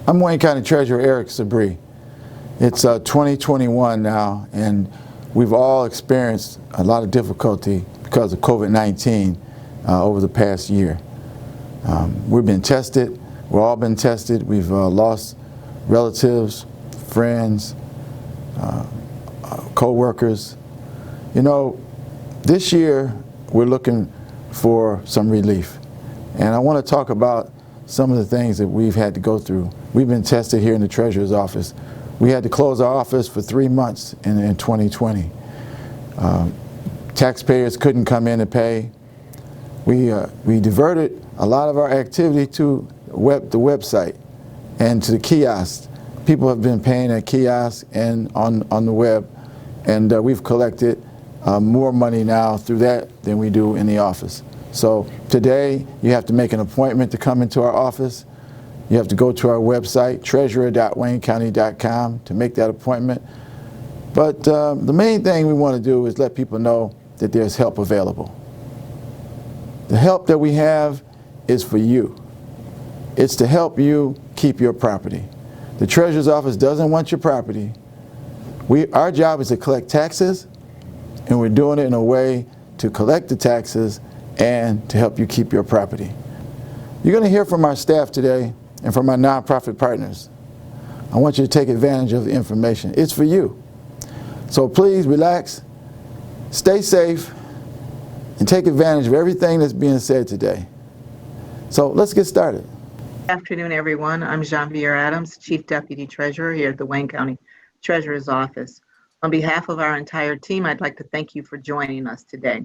I'm Wayne County Treasurer Eric Sabri. It's 2021 now, and we've all experienced a lot of difficulty because of COVID-19 over the past year. We've been tested. We've all been tested. We've lost relatives, friends, co-workers. You know, this year we're looking for some relief. And I want to talk about some of the things that we've had to go through. We've been tested here in the Treasurer's office. We had to close our office for 3 months in 2020. Taxpayers couldn't come in and pay. We diverted a lot of our activity to the website and to the kiosks. People have been paying at kiosks and on the web, and we've collected more money now through that than we do in the office. So today, you have to make an appointment to come into our office. You have to go to our website, treasurer.waynecounty.com, to make that appointment. But the main thing we want to do is let people know that there's help available. The help that we have is for you. It's to help you keep your property. The Treasurer's office doesn't want your property. Our job is to collect taxes, and we're doing it in a way to collect the taxes and to help you keep your property. You're going to hear from our staff today and from our nonprofit partners. I want you to take advantage of the information. It's for you. So please relax, stay safe, and take advantage of everything that's being said today. So let's get started. Good afternoon, everyone. I'm Jean-Pierre Adams, Chief Deputy Treasurer here at the Wayne County Treasurer's Office. On behalf of our entire team, I'd like to thank you for joining us today.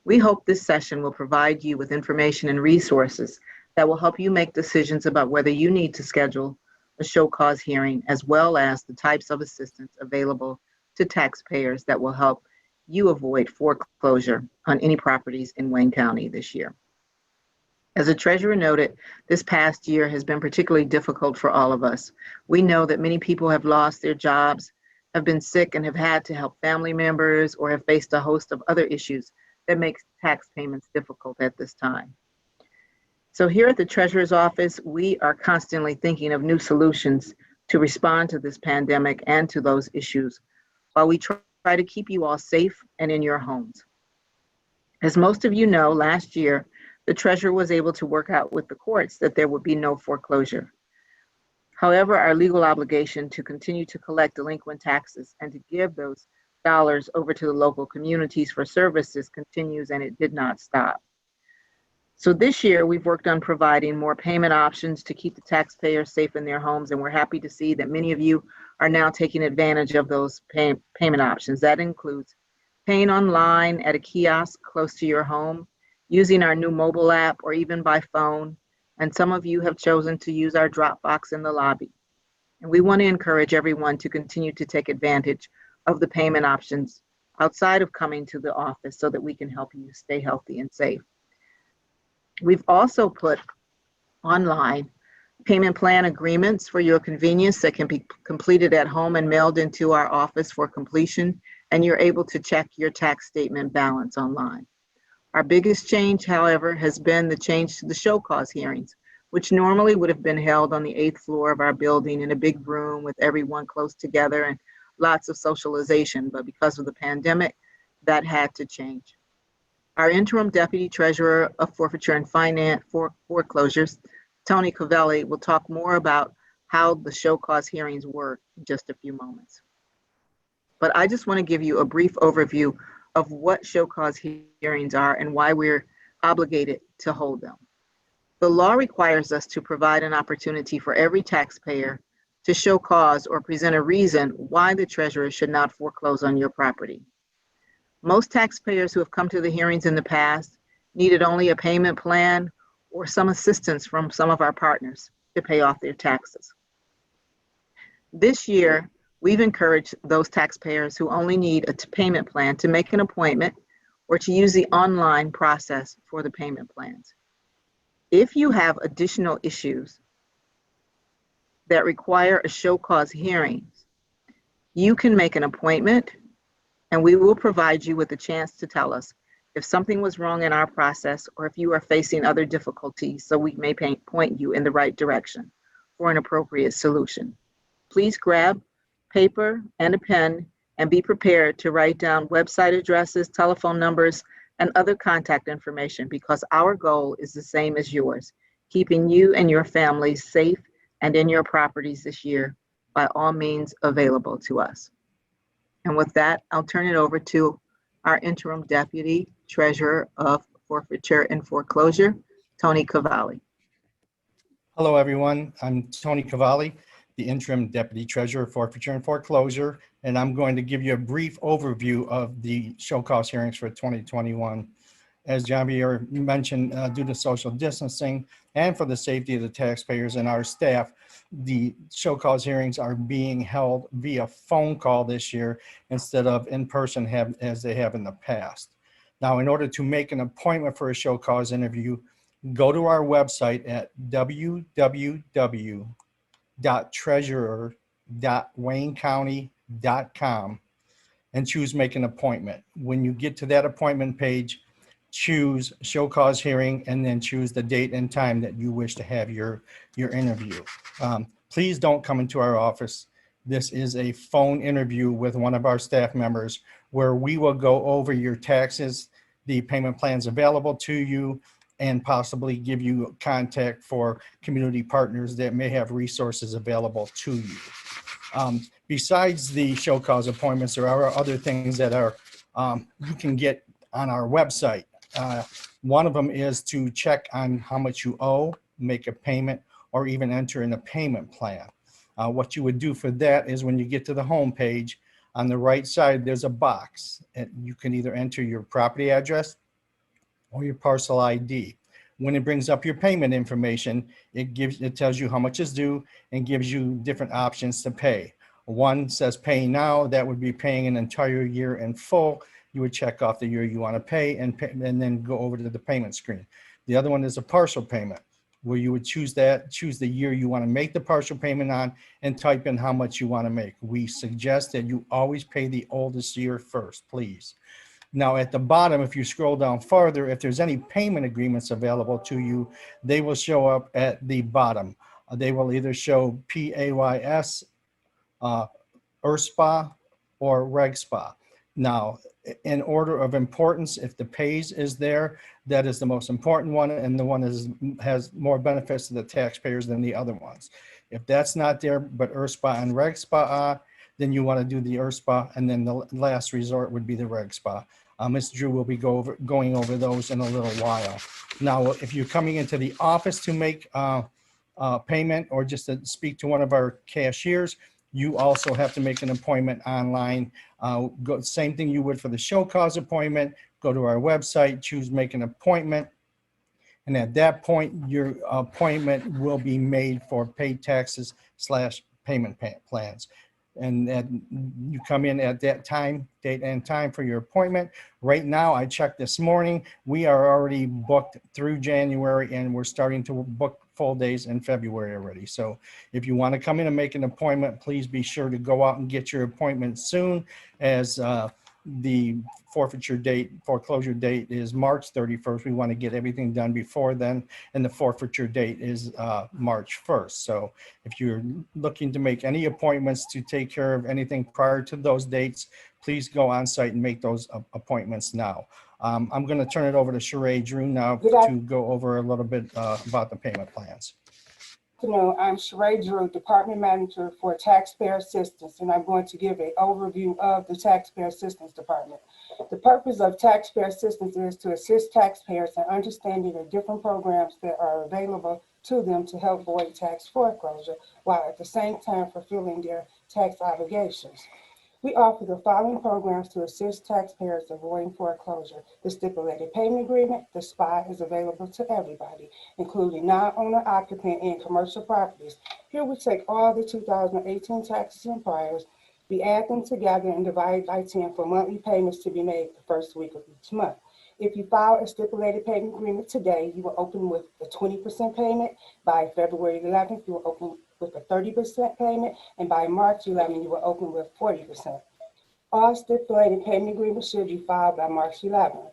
We hope this session will provide you with information and resources that will help you make decisions about whether you need to schedule a show cause hearing, as well as the types of assistance available to taxpayers that will help you avoid foreclosure on any properties in Wayne County this year. As the Treasurer noted, this past year has been particularly difficult for all of us. We know that many people have lost their jobs, have been sick, and have had to help family members, or have faced a host of other issues that makes tax payments difficult at this time. So here at the Treasurer's Office, we are constantly thinking of new solutions to respond to this pandemic and to those issues, while we try to keep you all safe and in your homes. As most of you know, last year, the Treasurer was able to work out with the courts that there would be no foreclosure. However, our legal obligation to continue to collect delinquent taxes and to give those dollars over to the local communities for services continues, and it did not stop. So this year, we've worked on providing more payment options to keep the taxpayers safe in their homes, and we're happy to see that many of you are now taking advantage of those payment options. That includes paying online at a kiosk close to your home, using our new mobile app, or even by phone, and some of you have chosen to use our drop box in the lobby. And we want to encourage everyone to continue to take advantage of the payment options outside of coming to the office so that we can help you stay healthy and safe. We've also put online payment plan agreements for your convenience that can be completed at home and mailed into our office for completion, and you're able to check your tax statement balance online. Our biggest change, however, has been the change to the show cause hearings, which normally would have been held on the 8th floor of our building in a big room with everyone close together and lots of socialization, but because of the pandemic, that had to change. Our interim Deputy Treasurer of Forfeiture and Finance for Foreclosures, Tony Covelli, will talk more about how the show cause hearings work in just a few moments. But I just want to give you a brief overview of what show cause hearings are and why we're obligated to hold them. The law requires us to provide an opportunity for every taxpayer to show cause or present a reason why the Treasurer should not foreclose on your property. Most taxpayers who have come to the hearings in the past needed only a payment plan or some assistance from some of our partners to pay off their taxes. This year, we've encouraged those taxpayers who only need a payment plan to make an appointment or to use the online process for the payment plans. If you have additional issues that require a show cause hearing, you can make an appointment, and we will provide you with a chance to tell us if something was wrong in our process or if you are facing other difficulties, so we may point you in the right direction for an appropriate solution. Please grab paper and a pen and be prepared to write down website addresses, telephone numbers, and other contact information because our goal is the same as yours, keeping you and your family safe and in your properties this year by all means available to us. And with that, I'll turn it over to our interim deputy treasurer of forfeiture and foreclosure, Tony Cavalli. Hello, everyone. I'm Tony Cavalli, the interim deputy treasurer of forfeiture and foreclosure, and I'm going to give you a brief overview of the show cause hearings for 2021. As John Bier mentioned, due to social distancing and for the safety of the taxpayers and our staff, the show cause hearings are being held via phone call this year instead of in person as they have in the past. Now, in order to make an appointment for a show cause interview, go to our website at www.treasurer.waynecounty.com and choose make an appointment. When you get to that appointment page, choose show cause hearing and then choose the date and time that you wish to have your interview. Please don't come into our office. This is a phone interview with one of our staff members where we will go over your taxes, the payment plans available to you, and possibly give you contact for community partners that may have resources available to you. Besides the show cause appointments, there are other things that are you can get on our website. One of them is to check on how much you owe, make a payment, or even enter in a payment plan. What you would do for that is when you get to the home page, on the right side, there's a box. And you can either enter your property address or your parcel ID. When it brings up your payment information, it tells you how much is due and gives you different options to pay. One says pay now, that would be paying an entire year in full. You would check off the year you want to pay and then go over to the payment screen. The other one is a partial payment, where you would choose the year you want to make the partial payment on and type in how much you want to make. We suggest that you always pay the oldest year first, please. Now at the bottom, if you scroll down farther, if there's any payment agreements available to you, they will show up at the bottom. They will either show PAYS, ERSPA, or RegSPA. Now, in order of importance, if the PAYS is there, that is the most important one, and the one has more benefits to the taxpayers than the other ones. If that's not there, but ERSPA and RegSPA are, then you want to do the ERSPA, and then the last resort would be the RegSPA. Ms. Drew will be going over those in a little while. Now, if you're coming into the office to make payment or just to speak to one of our cashiers, you also have to make an appointment online. Same thing you would for the show cause appointment. Go to our website, choose make an appointment. And at that point, your appointment will be made for paid taxes / payment plans. And you come in at that time, date and time for your appointment. Right now, I checked this morning, we are already booked through January and we're starting to book full days in February already. So if you want to come in and make an appointment, please be sure to go out and get your appointment soon, as the foreclosure date is March 31st. We want to get everything done before then, and the forfeiture date is March 1st. So if you're looking to make any appointments to take care of anything prior to those dates, please go on site and make those appointments now. I'm going to turn it over to Sheree Drew now to go over a little bit about the payment plans. Good afternoon. I'm Sheree Drew, Department Manager for Taxpayer Assistance, and I'm going to give an overview of the Taxpayer Assistance Department. The purpose of Taxpayer Assistance is to assist taxpayers in understanding the different programs that are available to them to help avoid tax foreclosure, while at the same time fulfilling their tax obligations. We offer the following programs to assist taxpayers avoiding foreclosure. The Stipulated Payment Agreement, the SPA, is available to everybody, including non-owner occupant and commercial properties. Here we take all the 2018 taxes and priors, we add them together and divide by 10 for monthly payments to be made the first week of each month. If you file a Stipulated Payment Agreement today, you will open with a 20% payment. By February 11th, you will open with a 30% payment, and by March 11th, you will open with 40%. All Stipulated Payment Agreements should be filed by March 11th.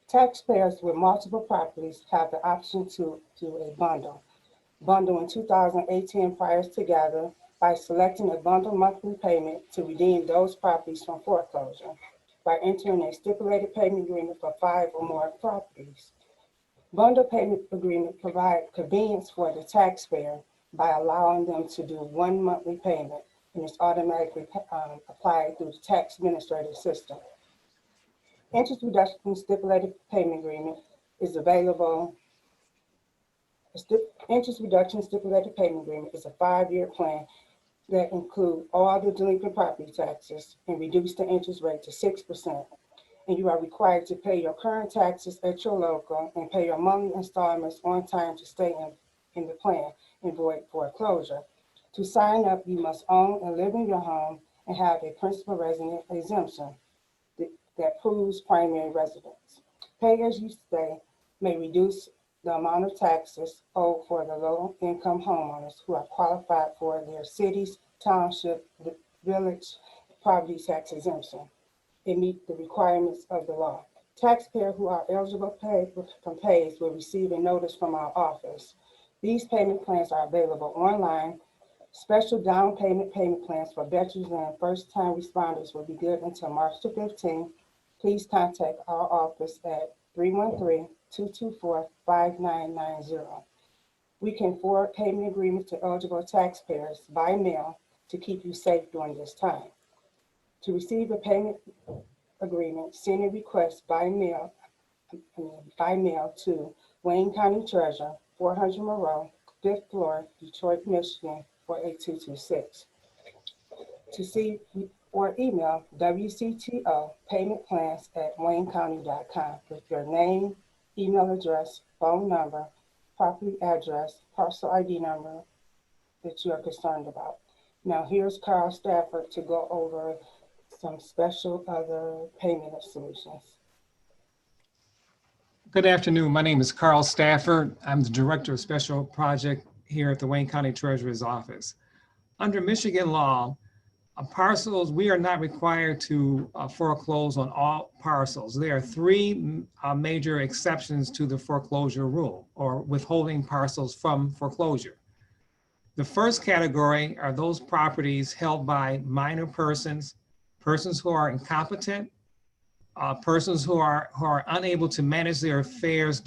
Taxpayers with multiple properties have the option to do a bundle. bundling 2018 priors together by selecting a bundle monthly payment to redeem those properties from foreclosure, by entering a stipulated payment agreement for 5 or more properties. Bundle payment agreement provide convenience for the taxpayer by allowing them to do one monthly payment, and it's automatically applied through the tax administrative system. Interest reduction stipulated payment agreement is available. Interest reduction stipulated payment agreement is a 5-year plan that include all the delinquent property taxes and reduce the interest rate to 6%. And you are required to pay your current taxes at your local and pay your monthly installments on time to stay in the plan and avoid foreclosure. To sign up, you must own and live in your home and have a principal resident exemption that proves primary residence. Pay as you stay may reduce the amount of taxes owed for the low-income homeowners who are qualified for their city's, township, village property tax exemption. It meets the requirements of the law. Taxpayers who are eligible from pays will receive a notice from our office. These payment plans are available online. Special down payment plans for veterans and first-time responders will be good until March the 15th. Please contact our office at 313-224-5990. We can forward payment agreements to eligible taxpayers by mail to keep you safe during this time. To receive a payment agreement, send a request by mail to Wayne County Treasurer, 400 Monroe, 5th floor, Detroit, Michigan, 48226. To see or email WCTO payment plans at waynecounty.com with your name, email address, phone number, property address, parcel ID number that you are concerned about. Now here's Carl Stafford to go over some special other payment solutions. Good afternoon. My name is Carl Stafford. I'm the Director of Special Project here at the Wayne County Treasurer's Office. Under Michigan law, parcels, we are not required to foreclose on all parcels. There are 3 major exceptions to the foreclosure rule, or withholding parcels from foreclosure. The first category are those properties held by minor persons, persons who are incompetent, persons who are unable to manage their affairs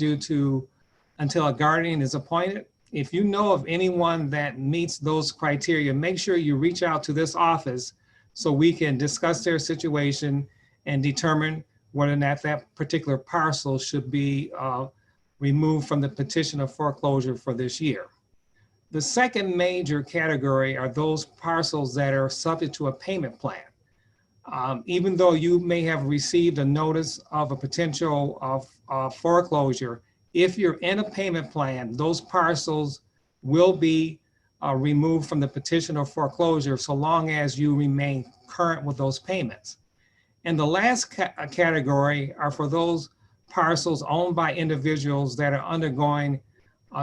until a guardian is appointed. If you know of anyone that meets those criteria, make sure you reach out to this office so we can discuss their situation and determine whether or not that particular parcel should be removed from the petition of foreclosure for this year. The second major category are those parcels that are subject to a payment plan. Even though you may have received a notice of a potential foreclosure, if you're in a payment plan, those parcels will be removed from the petition of foreclosure so long as you remain current with those payments. And the last category are for those parcels owned by individuals that are undergoing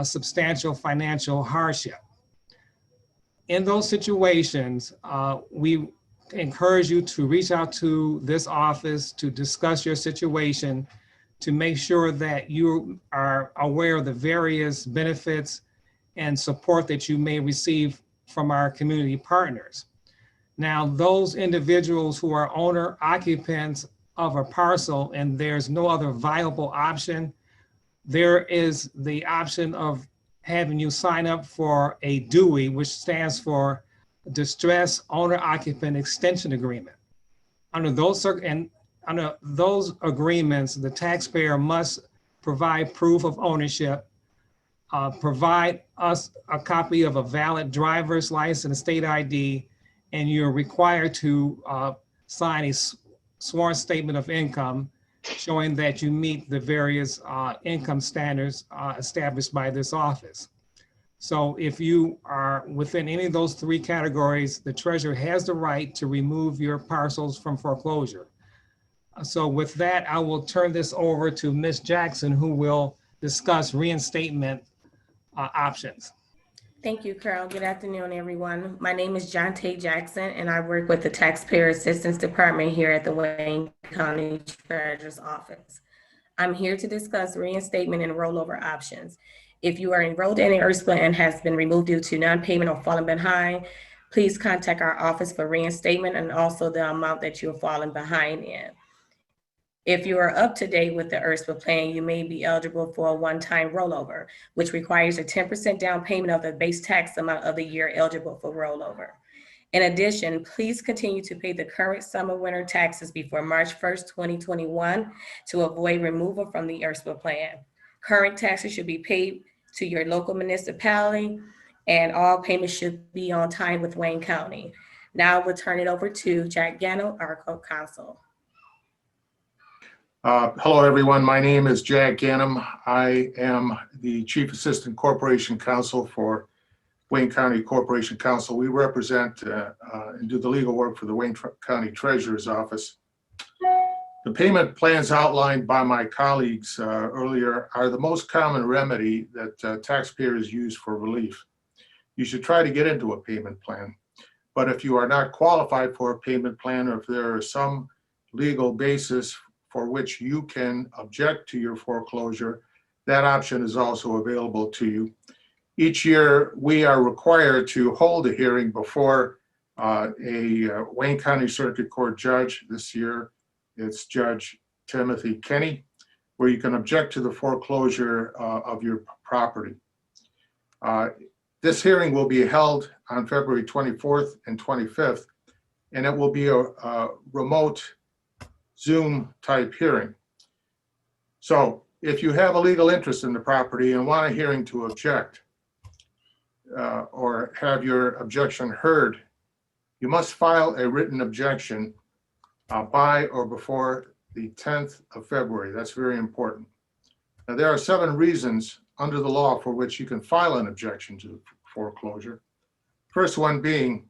substantial financial hardship. In those situations, we encourage you to reach out to this office to discuss your situation, to make sure that you are aware of the various benefits and support that you may receive from our community partners. Now, those individuals who are owner occupants of a parcel and there's no other viable option, there is the option of having you sign up for a DOE, which stands for Distress Owner Occupant Extension Agreement. Under those agreements, the taxpayer must provide proof of ownership, provide us a copy of a valid driver's license, state ID, and you're required to sign a sworn statement of income showing that you meet the various income standards established by this office. So if you are within any of those 3 categories, the treasurer has the right to remove your parcels from foreclosure. So with that, I will turn this over to Ms. Jackson, who will discuss reinstatement options. Thank you, Carol. Good afternoon, everyone. My name is Jonte Jackson, and I work with the Taxpayer Assistance Department here at the Wayne County Treasurer's Office. I'm here to discuss reinstatement and rollover options. If you are enrolled in an ERS plan and has been removed due to non-payment or falling behind, please contact our office for reinstatement and also the amount that you're falling behind in. If you are up to date with the ERSPA plan, you may be eligible for a one-time rollover, which requires a 10% down payment of the base tax amount of the year eligible for rollover. In addition, please continue to pay the current summer winter taxes before March 1st, 2021 to avoid removal from the ERSPA plan. Current taxes should be paid to your local municipality, and all payments should be on time with Wayne County. Now we'll turn it over to Jack Gano, our co-counsel. Hello, everyone. My name is Jack Ganem. I am the Chief Assistant Corporation Counsel for Wayne County Corporation Counsel. We represent and do the legal work for the Wayne County Treasurer's Office. The payment plans outlined by my colleagues earlier are the most common remedy that taxpayers use for relief. You should try to get into a payment plan. But if you are not qualified for a payment plan, or if there is some legal basis for which you can object to your foreclosure, that option is also available to you. Each year, we are required to hold a hearing before a Wayne County Circuit Court judge. This year, it's Judge Timothy Kenny, where you can object to the foreclosure of your property. This hearing will be held on February 24th and 25th, and it will be a remote Zoom type hearing. So if you have a legal interest in the property and want a hearing to object or have your objection heard, you must file a written objection by or before the 10th of February. That's very important. Now, there are 7 reasons under the law for which you can file an objection to foreclosure. First one being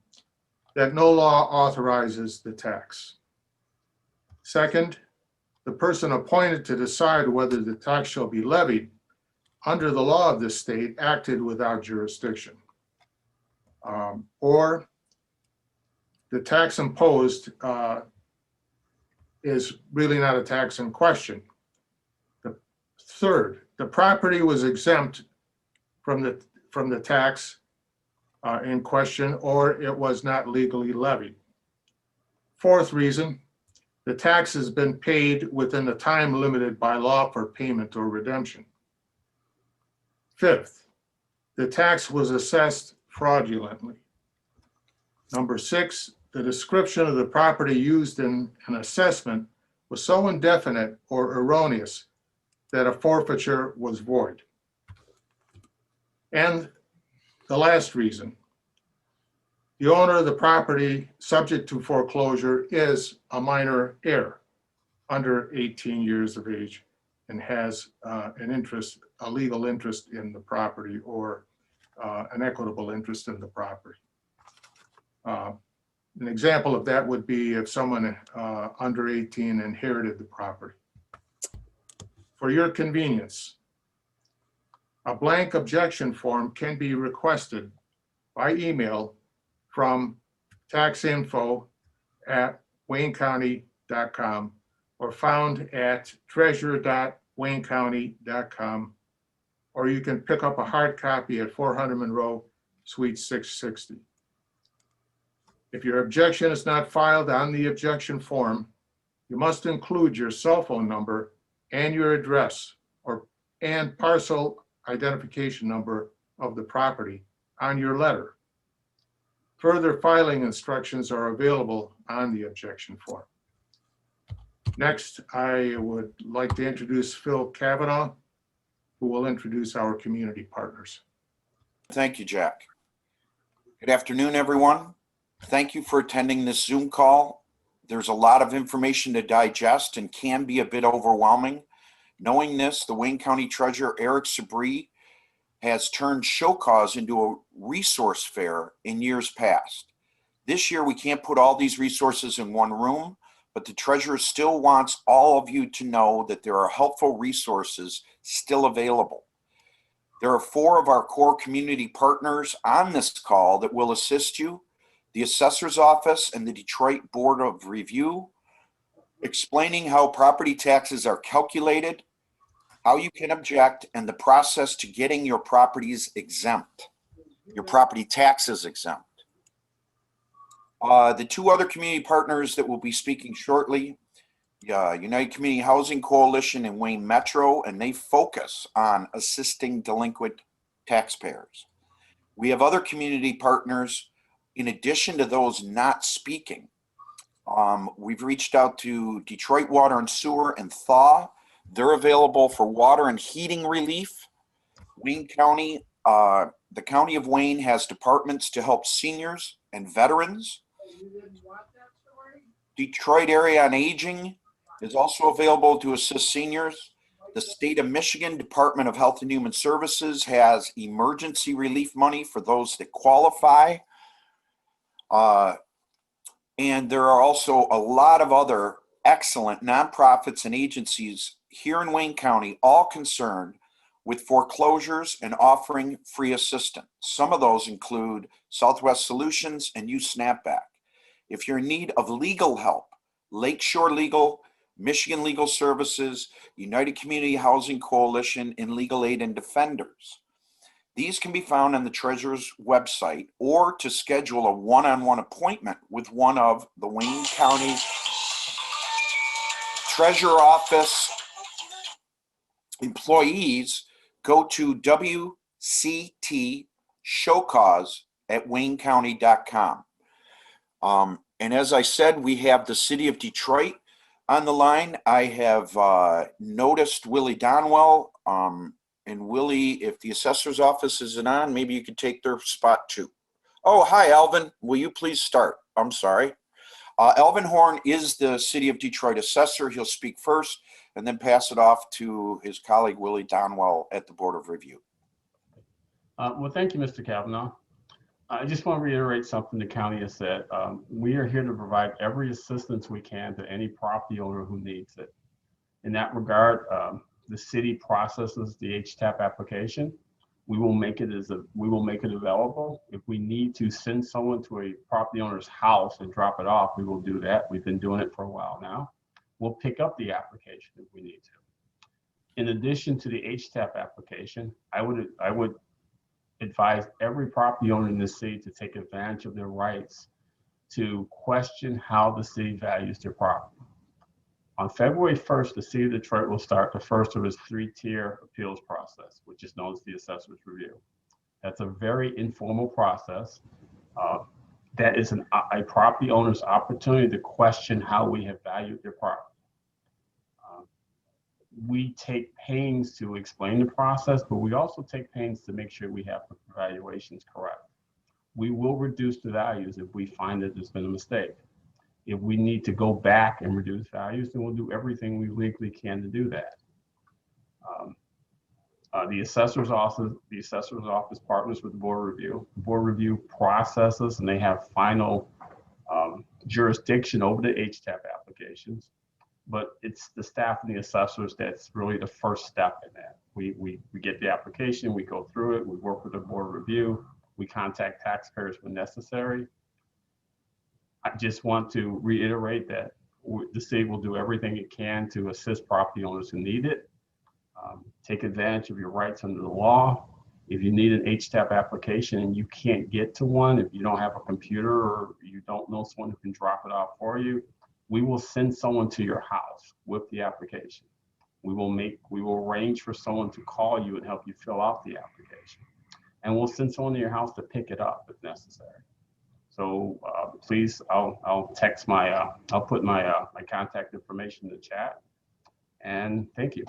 that no law authorizes the tax. Second, the person appointed to decide whether the tax shall be levied under the law of this state acted without jurisdiction. Or the tax imposed is really not a tax in question. Third, the property was exempt from the tax in question, or it was not legally levied. Fourth reason, the tax has been paid within the time limited by law for payment or redemption. Fifth, the tax was assessed fraudulently. Number 6, the description of the property used in an assessment was so indefinite or erroneous that a forfeiture was void. And the last reason, the owner of the property subject to foreclosure is a minor heir under 18 years of age and has a legal interest in the property, or an equitable interest in the property. An example of that would be if someone under 18 inherited the property. For your convenience, a blank objection form can be requested by email from taxinfo@waynecounty.com or found at treasurer.waynecounty.com, or you can pick up a hard copy at 400 Monroe, Suite 660. If your objection is not filed on the objection form, you must include your cell phone number and your address and parcel identification number of the property on your letter. Further filing instructions are available on the objection form. Next, I would like to introduce Phil Kavanaugh, who will introduce our community partners. Thank you, Jack. Good afternoon, everyone. Thank you for attending this Zoom call. There's a lot of information to digest and can be a bit overwhelming. Knowing this, the Wayne County Treasurer, Eric Sabri, has turned show cause into a resource fair in years past. This year, we can't put all these resources in one room, but the Treasurer still wants all of you to know that there are helpful resources still available. There are 4 of our core community partners on this call that will assist you: the Assessor's Office and the Detroit Board of Review, explaining how property taxes are calculated how you can object, and the process to getting your properties exempt, your property taxes exempt. The two other community partners that will be speaking shortly, United Community Housing Coalition and Wayne Metro, and they focus on assisting delinquent taxpayers. We have other community partners in addition to those not speaking. We've reached out to Detroit Water and Sewer and Thaw. They're available for water and heating relief. Wayne County, the County of Wayne has departments to help seniors and veterans. Detroit Area on Aging is also available to assist seniors. The State of Michigan Department of Health and Human Services has emergency relief money for those that qualify. And there are also a lot of other excellent nonprofits and agencies here in Wayne County, all concerned with foreclosures and offering free assistance. Some of those include Southwest Solutions and U-Snapback. If you're in need of legal help, Lakeshore Legal, Michigan Legal Services, United Community Housing Coalition, and Legal Aid and Defenders. These can be found on the Treasurer's website, or to schedule a one-on-one appointment with one of the Wayne County Treasurer Office employees, go to WCT showcause at waynecounty.com. And as I said, we have the City of Detroit on the line. I have noticed Willie Donwell. And Willie, if the assessor's office isn't on, maybe you could take their spot too. Oh, hi, Alvin. Will you please start? I'm sorry. Alvin Horn is the City of Detroit assessor. He'll speak first and then pass it off to his colleague, Willie Donwell, at the Board of Review. Well, thank you, Mr. Kavanaugh. I just want to reiterate something the county has said. We are here to provide every assistance we can to any property owner who needs it. In that regard, the city processes the HTAP application. We will make it available. If we need to send someone to a property owner's house and drop it off, we will do that. We've been doing it for a while now. We'll pick up the application if we need to. In addition to the HTAP application, I would advise every property owner in this city to take advantage of their rights to question how the city values their property. On February 1st, the City of Detroit will start the first of its three-tier appeals process, which is known as the Assessor's Review. That's a very informal process. That is a property owner's opportunity to question how we have valued their property. We take pains to explain the process, but we also take pains to make sure we have the evaluations correct. We will reduce the values if we find that there's been a mistake. If we need to go back and reduce values, then we'll do everything we legally can to do that. The assessor's office partners with the Board of Review. The Board of Review processes, and they have final jurisdiction over the HTAP applications. But it's the staff and the assessors that's really the first step in that. We get the application, we go through it, we work with the Board of Review, we contact taxpayers when necessary. I just want to reiterate that the city will do everything it can to assist property owners who need it. Take advantage of your rights under the law. If you need an HTAP application and you can't get to one, if you don't have a computer or you don't know someone who can drop it off for you, we will send someone to your house with the application. We will arrange for someone to call you and help you fill out the application. And we'll send someone to your house to pick it up if necessary. So please, I'll text I'll put my contact information in the chat. And thank you.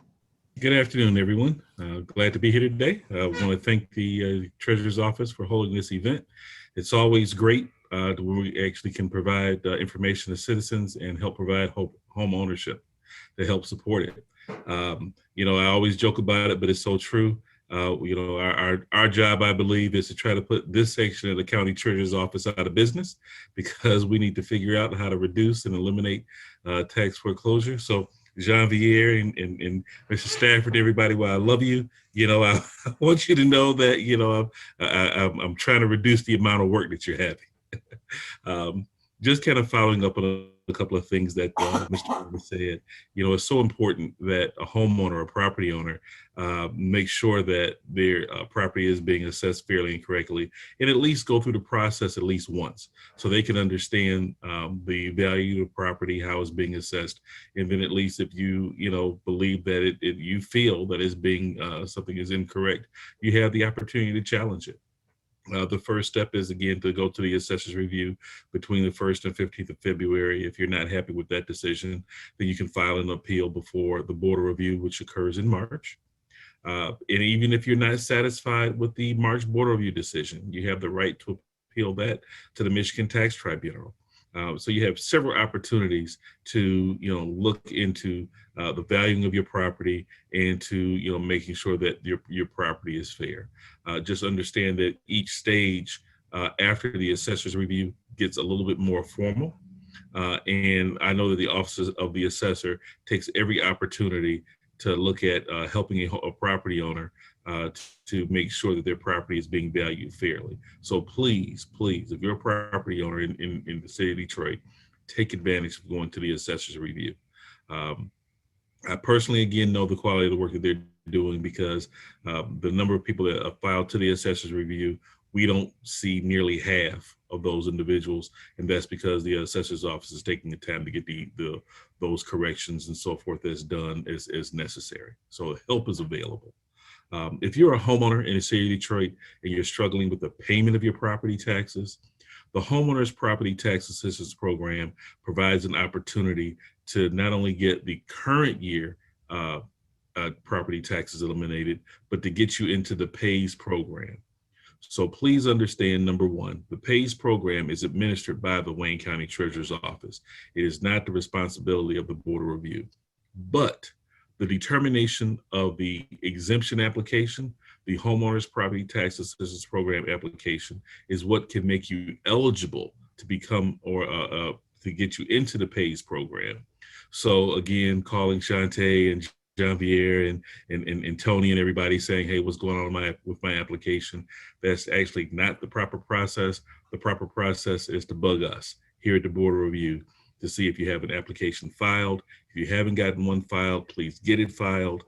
Good afternoon, everyone. Glad to be here today. I want to thank the Treasurer's Office for holding this event. It's always great when we actually can provide information to citizens and help provide home ownership to help support it. I always joke about it, but it's so true. Our job, I believe, is to try to put this section of the county treasurer's office out of business, because we need to figure out how to reduce and eliminate tax foreclosure. So Jean-Pierre and Mr. Stafford, everybody, while I love you, I want you to know that, I'm trying to reduce the amount of work that you're having. Just kind of following up on a couple of things that Mr. Weber said. You know, it's so important that a homeowner or property owner make sure that their property is being assessed fairly and correctly, and at least go through the process at least once, so they can understand the value of the property, how it's being assessed, and then at least if you believe that you feel that it's being something is incorrect, you have the opportunity to challenge it. The first step is, again, to go to the assessor's review between the 1st and 15th of February. If you're not happy with that decision, then you can file an appeal before the board of review, which occurs in March. And even if you're not satisfied with the March board of review decision, you have the right to appeal that to the Michigan Tax Tribunal. So you have several opportunities to look into the valuing of your property and to making sure that your property is fair. Just understand that each stage after the assessor's review gets a little bit more formal, and I know that the office of the assessor takes every opportunity to look at helping a property owner to make sure that their property is being valued fairly. So please, if you're a property owner in the city of Detroit, take advantage of going to the assessor's review. I personally, again, know the quality of the work that they're doing, because the number of people that have filed to the assessor's review, we don't see nearly half of those individuals, and that's because the assessor's office is taking the time to get those corrections and so forth as done as necessary. So help is available. If you're a homeowner in the city of Detroit and you're struggling with the payment of your property taxes, the Homeowners Property Tax Assistance Program provides an opportunity to not only get the current year property taxes eliminated, but to get you into the PAYS program. So please understand, number one, the PAYS program is administered by the Wayne County Treasurer's Office. It is not the responsibility of the Board of Review, but the determination of the exemption application, the Homeowners Property Tax Assistance Program application, is what can make you eligible to become or to get you into the PAYS program. So again, calling Shantae and Jean-Pierre and Tony and everybody saying, hey, what's going on with my application? That's actually not the proper process. The proper process is to bug us here at the Board of Review to see if you have an application filed. If you haven't gotten one filed, please get it filed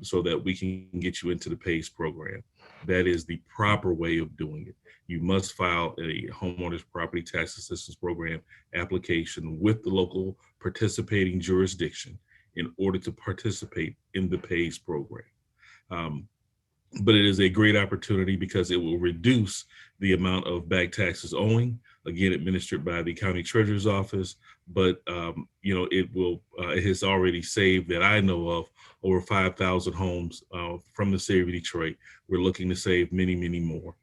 so that we can get you into the PAYS program. That is the proper way of doing it. You must file a Homeowners Property Tax Assistance Program application with the local participating jurisdiction in order to participate in the PAYS program. But it is a great opportunity because it will reduce the amount of back taxes owing, again, administered by the County Treasurer's Office. But, it has already saved, that I know of, over 5,000 homes from the city of Detroit. We're looking to save many, many more.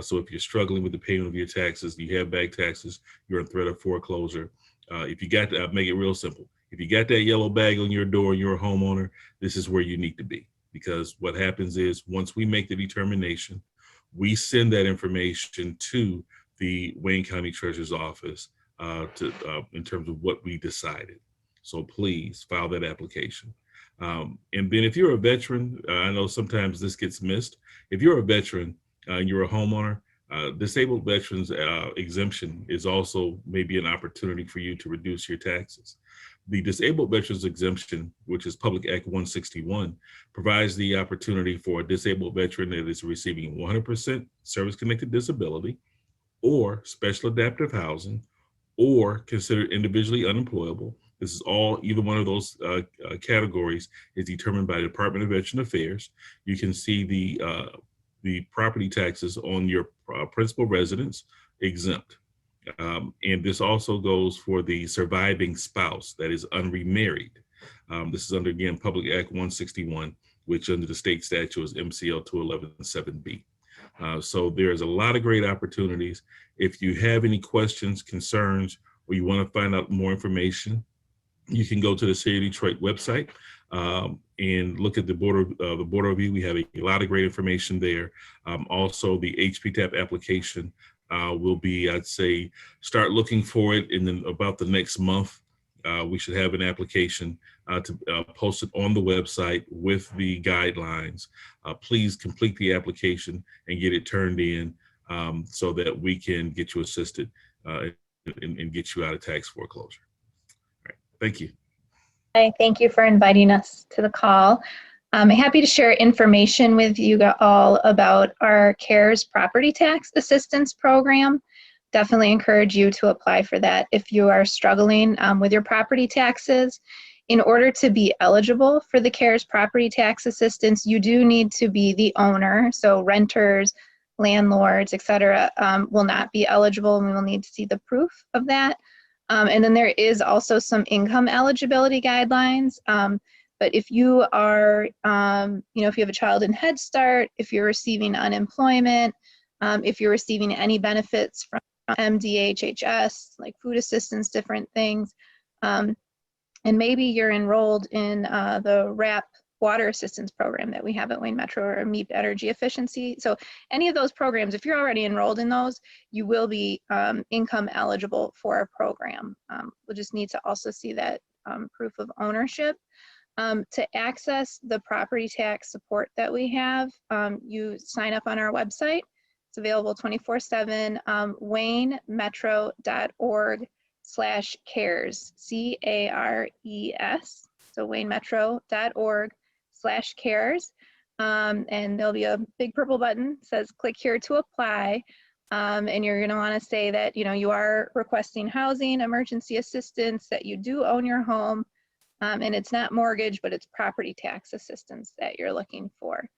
So if you're struggling with the payment of your taxes, you have back taxes, you're in threat of foreclosure. If you got to, make it real simple. If you got that yellow bag on your door and you're a homeowner, this is where you need to be. Because what happens is, once we make the determination, we send that information to the Wayne County Treasurer's Office in terms of what we decided. So please file that application. And then if you're a veteran, I know sometimes this gets missed. If you're a veteran and you're a homeowner, disabled veterans exemption is also maybe an opportunity for you to reduce your taxes. The Disabled Veterans Exemption, which is Public Act 161, provides the opportunity for a disabled veteran that is receiving 100% service-connected disability or special adaptive housing or considered individually unemployable. This is all, either one of those categories is determined by the Department of Veteran Affairs. You can see the property taxes on your principal residence exempt. And this also goes for the surviving spouse that is unremarried. This is under, again, Public Act 161, which under the state statute is MCL 2117B. So there's a lot of great opportunities. If you have any questions, concerns, or you want to find out more information, you can go to the City of Detroit website and look at the Board of Review. We have a lot of great information there. Also, the HPTAP application will be, I'd say, start looking for it in about the next month. We should have an application to post it on the website with the guidelines. Please complete the application and get it turned in so that we can get you assisted and get you out of tax foreclosure. Thank you. Hi, thank you for inviting us to the call. I'm happy to share information with you all about our CARES property tax assistance program. Definitely encourage you to apply for that if you are struggling with your property taxes. In order to be eligible for the CARES property tax assistance, you do need to be the owner. So renters, landlords, etc., will not be eligible, and we will need to see the proof of that. And then there is also some income eligibility guidelines. But if you are, if you have a child in Head Start, if you're receiving unemployment, if you're receiving any benefits from MDHHS, like food assistance, different things, and maybe you're enrolled in the RAP water assistance program that we have at Wayne Metro, or MEEP energy efficiency. So any of those programs, if you're already enrolled in those, you will be income eligible for our program. We'll just need to also see that proof of ownership. To access the property tax support that we have, you sign up on our website. It's available 24/7, waynemetro.org/cares, CARES. So waynemetro.org/cares. And there'll be a big purple button that says click here to apply. And you're going to want to say that, you are requesting housing, emergency assistance, that you do own your home, and it's not mortgage, but it's property tax assistance that you're looking for.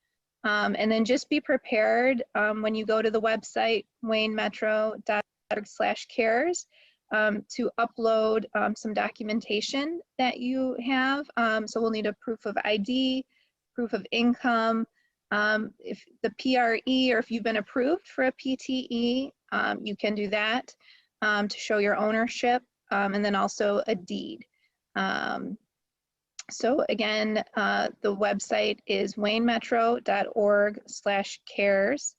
And then just be prepared when you go to the website, waynemetro.org/cares, to upload some documentation that you have. So we'll need a proof of ID, proof of income, if the PRE, or if you've been approved for a PTE, you can do that to show your ownership, and then also a deed. So again, the website is waynemetro.org/cares.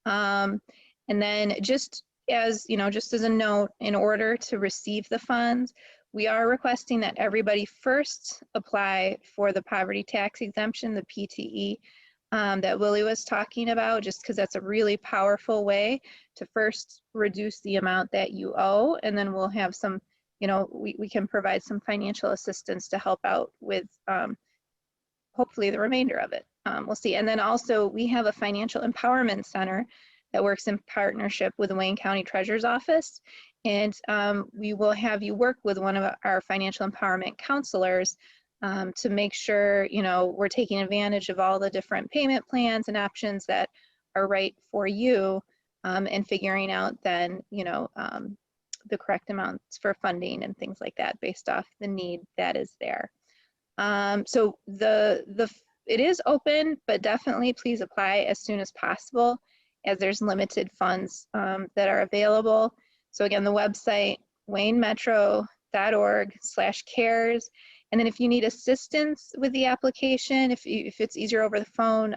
And then just as a note, in order to receive the funds, we are requesting that everybody first apply for the poverty tax exemption, the PTE, that Willie was talking about, just because that's a really powerful way to first reduce the amount that you owe, and then we'll have some, we can provide some financial assistance to help out with hopefully the remainder of it. We'll see. And then also we have a financial empowerment center that works in partnership with the Wayne County Treasurer's Office. And we will have you work with one of our financial empowerment counselors to make sure, we're taking advantage of all the different payment plans and options that are right for you, and figuring out then, the correct amounts for funding and things like that based off the need that is there. So it is open, but definitely please apply as soon as possible, as there's limited funds that are available. So again, the website, waynemetro.org/cares. And then if you need assistance with the application, if it's easier over the phone,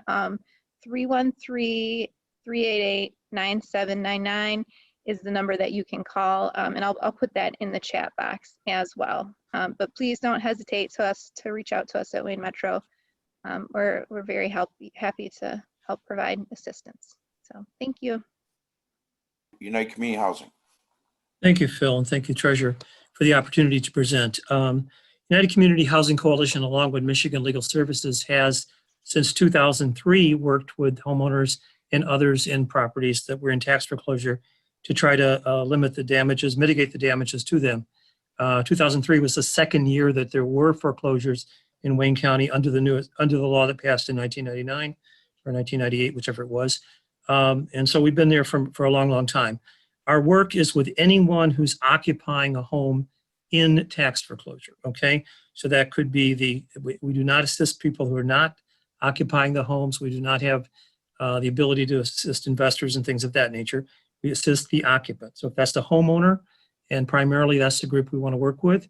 313-388-9799 is the number that you can call. And I'll put that in the chat box as well. But please don't hesitate to reach out to us at Wayne Metro. We're very happy to help provide assistance. So thank you. United Community Housing. Thank you, Phil, and thank you, Treasurer, for the opportunity to present. United Community Housing Coalition, along with Michigan Legal Services, has since 2003 worked with homeowners and others in properties that were in tax foreclosure to try to limit the damages, mitigate the damages to them. 2003 was the second year that there were foreclosures in Wayne County under the law that passed in 1999 or 1998, whichever it was. And so we've been there for a long, long time. Our work is with anyone who's occupying a home in tax foreclosure, okay? So that could be we do not assist people who are not occupying the homes. We do not have the ability to assist investors and things of that nature. We assist the occupant. So if that's the homeowner, and primarily that's the group we want to work with,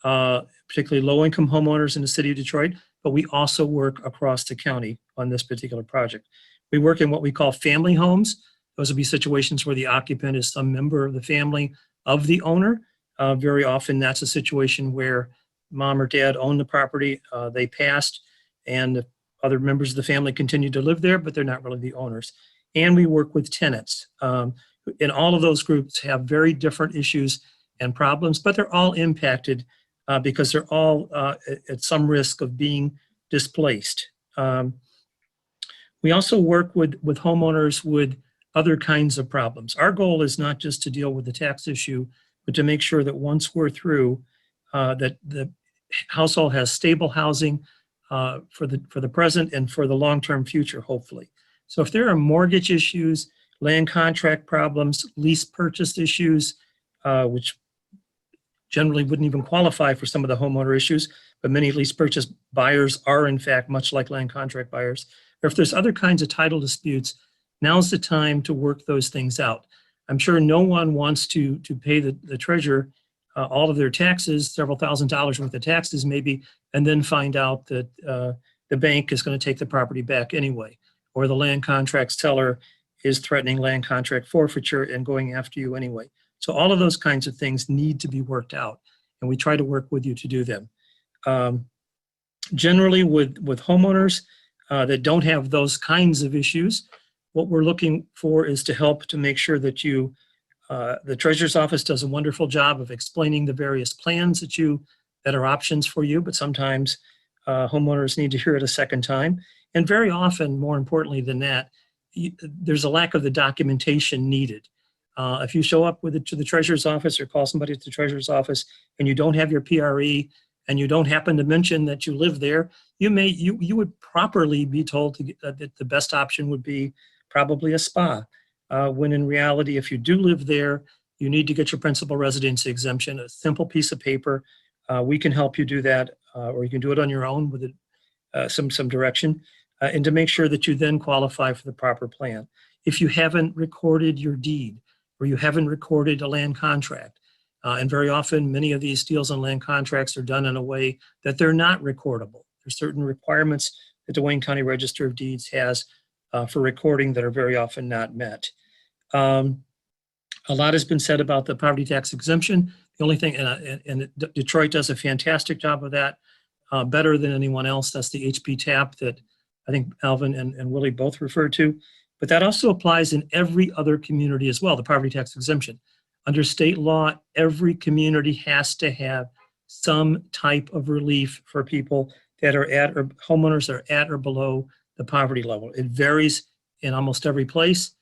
particularly low-income homeowners in the city of Detroit, but we also work across the county on this particular project. We work in what we call family homes. Those would be situations where the occupant is some member of the family of the owner. Very often that's a situation where mom or dad own the property, they passed, and other members of the family continue to live there, but they're not really the owners. And we work with tenants. And all of those groups have very different issues and problems, but they're all impacted because they're all at some risk of being displaced. We also work with homeowners with other kinds of problems. Our goal is not just to deal with the tax issue, but to make sure that once we're through, that the household has stable housing for the present and for the long-term future, hopefully. So if there are mortgage issues, land contract problems, lease purchase issues, which generally wouldn't even qualify for some of the homeowner issues, but many lease purchase buyers are in fact much like land contract buyers. Or if there's other kinds of title disputes, now's the time to work those things out. I'm sure no one wants to pay the treasurer all of their taxes, several $1,000s worth of taxes maybe, and then find out that the bank is going to take the property back anyway, or the land contract seller is threatening land contract forfeiture and going after you anyway. So all of those kinds of things need to be worked out, and we try to work with you to do them. Generally with homeowners that don't have those kinds of issues, what we're looking for is to help to make sure that the Treasurer's Office does a wonderful job of explaining the various plans that are options for you, but sometimes homeowners need to hear it a second time. And very often, more importantly than that, there's a lack of the documentation needed. If you show up to the Treasurer's Office or call somebody at the Treasurer's Office and you don't have your PRE and you don't happen to mention that you live there, you would properly be told that the best option would be probably a spa. When in reality, if you do live there, you need to get your principal residence exemption, a simple piece of paper. We can help you do that, or you can do it on your own with some direction, and to make sure that you then qualify for the proper plan. If you haven't recorded your deed, or you haven't recorded a land contract, and very often many of these deals on land contracts are done in a way that they're not recordable. There's certain requirements that the Wayne County Register of Deeds has for recording that are very often not met. A lot has been said about the property tax exemption. The only thing, and Detroit does a fantastic job of that, better than anyone else. That's the HP TAP that I think Alvin and Willie both referred to. But that also applies in every other community as well, the property tax exemption. Under state law, every community has to have some type of relief for people that are at, or homeowners that are at or below the poverty level. It varies in almost every place.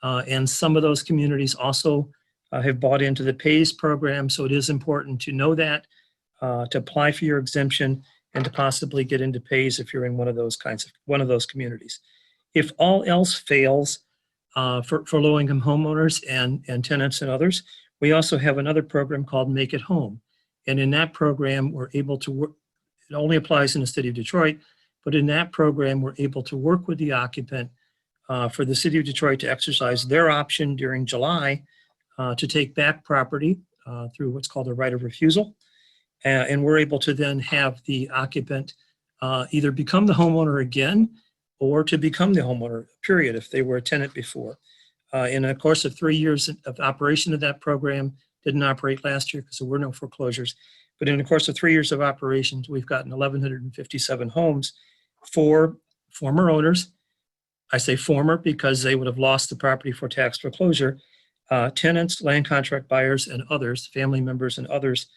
And some of those communities also have bought into the PAYS program. So it is important to know that, to apply for your exemption and to possibly get into PAYS if you're in one of those communities. If all else fails for low-income homeowners and tenants and others, we also have another program called Make It Home. And in that program, we're able to work, it only applies in the city of Detroit, but in that program, we're able to work with the occupant for the city of Detroit to exercise their option during July to take back property through what's called a right of refusal. And we're able to then have the occupant either become the homeowner again or to become the homeowner, period, if they were a tenant before. In the course of 3 years of operation of that program, didn't operate last year because there were no foreclosures, but in the course of 3 years of operations, we've gotten 1,157 homes for former owners. I say former because they would have lost the property for tax foreclosure, tenants, land contract buyers, and others, family members and others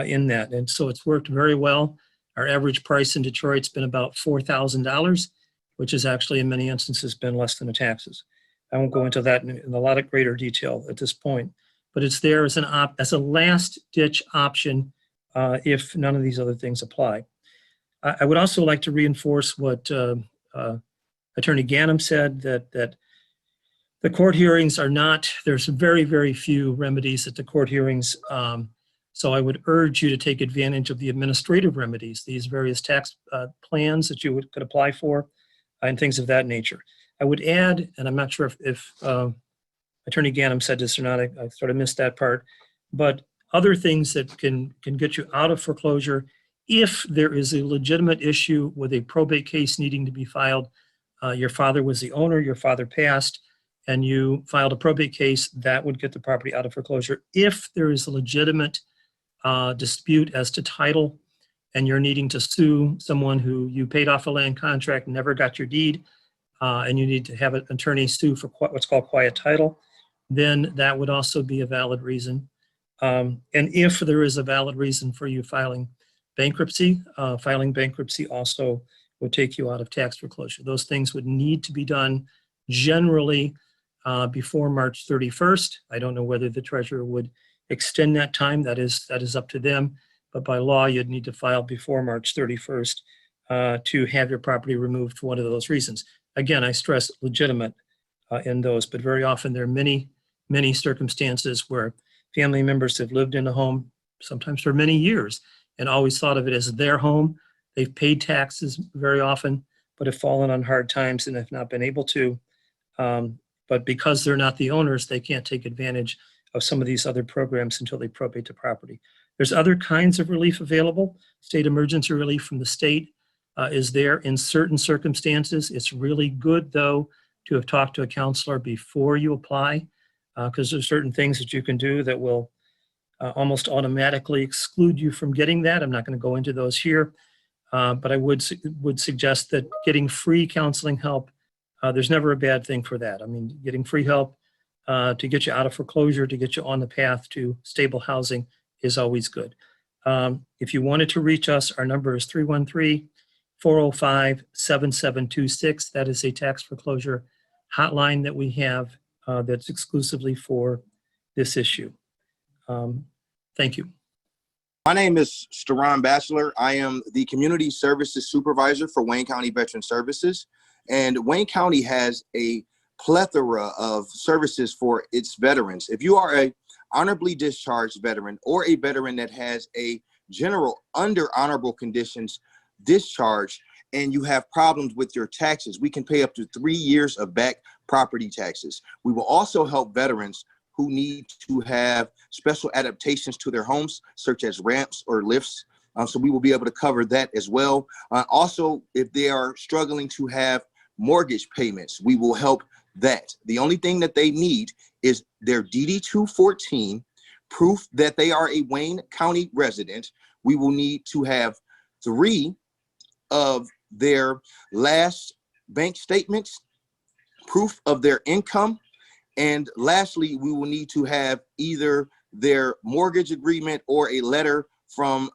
in that. And so it's worked very well. Our average price in Detroit's been about $4,000, which has actually in many instances been less than the taxes. I won't go into that in a lot of greater detail at this point, but it's there as a last ditch option if none of these other things apply. I would also like to reinforce what Attorney Ganem said, that the court hearings are not, there's very, very few remedies at the court hearings. So I would urge you to take advantage of the administrative remedies, these various tax plans that you could apply for and things of that nature. I would add, and I'm not sure if Attorney Ganem said this or not, I sort of missed that part, but other things that can get you out of foreclosure if there is a legitimate issue with a probate case needing to be filed. Your father was the owner, your father passed, and you filed a probate case, that would get the property out of foreclosure. If there is a legitimate dispute as to title and you're needing to sue someone who you paid off a land contract, never got your deed, and you need to have an attorney sue for what's called quiet title, then that would also be a valid reason. And if there is a valid reason for you filing bankruptcy also would take you out of tax foreclosure. Those things would need to be done generally before March 31st. I don't know whether the treasurer would extend that time. That is up to them. But by law, you'd need to file before March 31st to have your property removed for one of those reasons. Again, I stress legitimate in those, but very often there are many, many circumstances where family members have lived in a home, sometimes for many years, and always thought of it as their home. They've paid taxes very often, but have fallen on hard times and have not been able to. But because they're not the owners, they can't take advantage of some of these other programs until they probate the property. There's other kinds of relief available. State emergency relief from the state is there in certain circumstances. It's really good, though, to have talked to a counselor before you apply, because there's certain things that you can do that will almost automatically exclude you from getting that. I'm not going to go into those here, but I would suggest that getting free counseling help, there's never a bad thing for that. I mean, getting free help to get you out of foreclosure, to get you on the path to stable housing is always good. If you wanted to reach us, our number is 313-405-7726. That is a tax foreclosure hotline that we have that's exclusively for this issue. Thank you. My name is Steron Batchelor. I am the Community Services Supervisor for Wayne County Veteran Services. And Wayne County has a plethora of services for its veterans. If you are a honorably discharged veteran or a veteran that has a general under honorable conditions discharge and you have problems with your taxes, we can pay up to 3 years of back property taxes. We will also help veterans who need to have special adaptations to their homes, such as ramps or lifts. So we will be able to cover that as well. Also, if they are struggling to have mortgage payments, we will help that. The only thing that they need is their DD-214, proof that they are a Wayne County resident. We will need to have 3 of their last bank statements, proof of their income, and lastly, we will need to have either their mortgage agreement or a letter from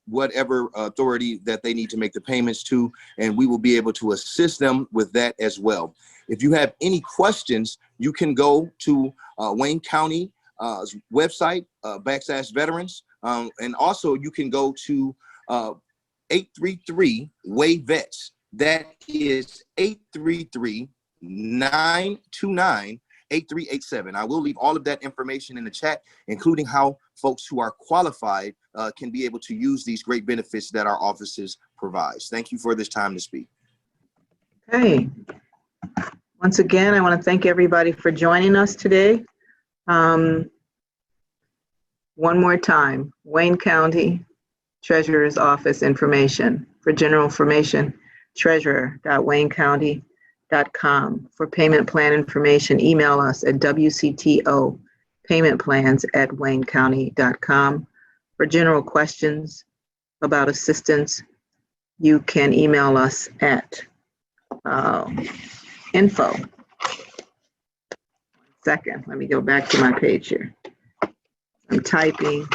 whatever authority that they need to make the payments to, and we will be able to assist them with that as well. If you have any questions, you can go to Wayne County website, /veterans, and also you can go to 833-WAY-VETS. That is 833-929-8387. I will leave all of that information in the chat, including how folks who are qualified can be able to use these great benefits that our offices provides. Thank you for this time to speak. Okay. Once again, I want to thank everybody for joining us today. One more time, Wayne County Treasurer's Office information. For general information, treasurer.waynecounty.com. For payment plan information, email us at WCTO paymentplans@waynecounty.com. For general questions about assistance, you can email us at info. Second, let me go back to my page here. I'm typing.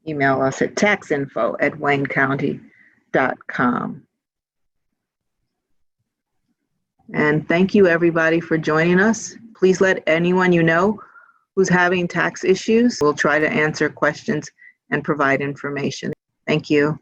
Email us at taxinfo@waynecounty.com. And thank you, everybody, for joining us. Please let anyone you know who's having tax issues. We'll try to answer questions and provide information. Thank you.